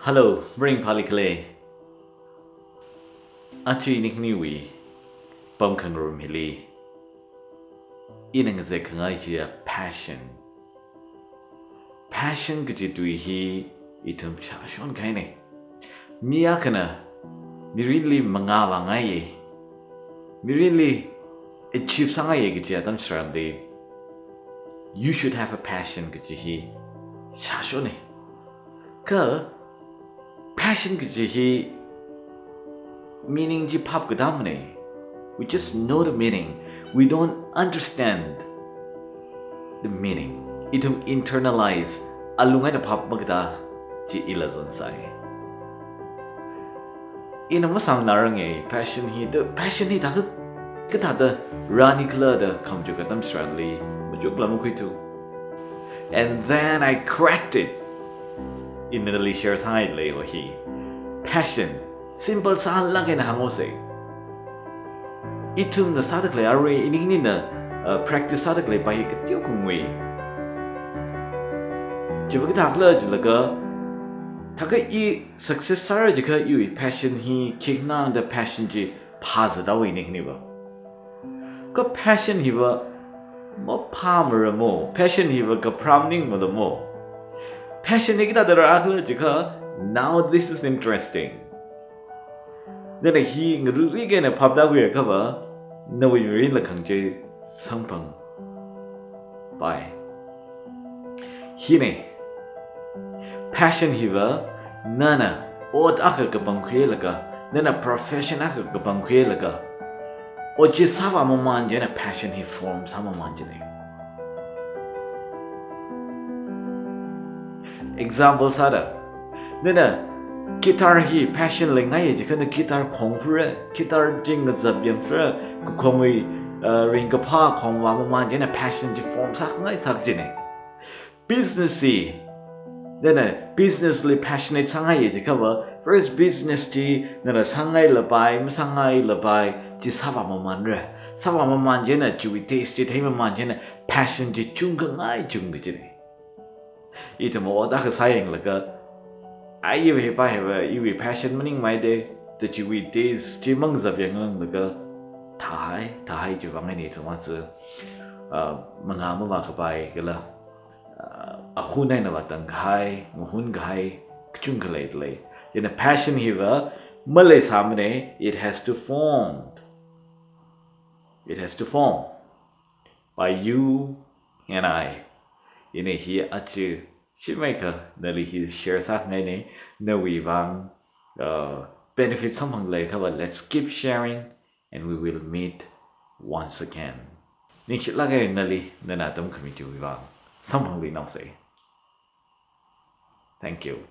Hello, bring phaptalakla. Achi nikniwi, pom kangaroo mili. Inang ze kangai passion. Passion kaji tuiyarhi ithum shon kaine. Miya kana mirinli mangawa ngaye. Mirinli achieve sangaye kaji atam sramdi. You should have a passion kaji shashone. Ka passion kaji meaning ji pop kadamne. We just know the meaning. We don't understand the meaning. Ithum internalize alungai na pop magda ji ilazon sai. Ina masang narange passion the passion ta ka da rani kla da kamju kadam strandly mujuk lamu kuitu. And then I cracked it. In the share side lay or he. Passion. Simple saan lang na hangose. Ithum na sadakle array iningni na practice sadakle bahi katyo kungwe. Jibag takla jilaga taka I success sara jika yui passion hi kikna the passion ji positive iningni ba. Ka passion hi ba mo pamara mo passion hi ba ka pramning mo the mo. Passion nikita dara akla jika now this is interesting. Then he ngurige na phaptalakla ka ba na we rin la khangje sangpang. Bye. Hine passion hiva nana ot aka ka bangkhye laga nana profession aka ka bangkhye laga oji sawa mo manje na passion hi form sama manje ne. Example sada nana guitar hi passion le ngai je kana guitar khong fre guitar jing na zabyan fre ko khongwi ring ka pha khong wa ma je na passion ji form sak ngai sak je ne. Business hi then business li passionate sangai je ka ba first business ji na sangai la bai ma sangai la bai ji sawa ma man re sawa ma man je na ju taste ji thai ma man je na passion ji chung ka ngai chung je ne. Ita mo da ka sayang la ka I even have a passion meaning my day that you eat days chimang zabyang laga tahai juvang ni to once mangama makabai gala ahunay na batang kahai muhun kahai kchung kalaitlay in a passion hiva malay samne it has to form by you and I in a here achu Shipmaker, nali he shares that name, no we bang benefit something like how let's keep sharing and we will meet once again. Nikit lagay nali nanatam committee we bang. Something we now say. Thank you.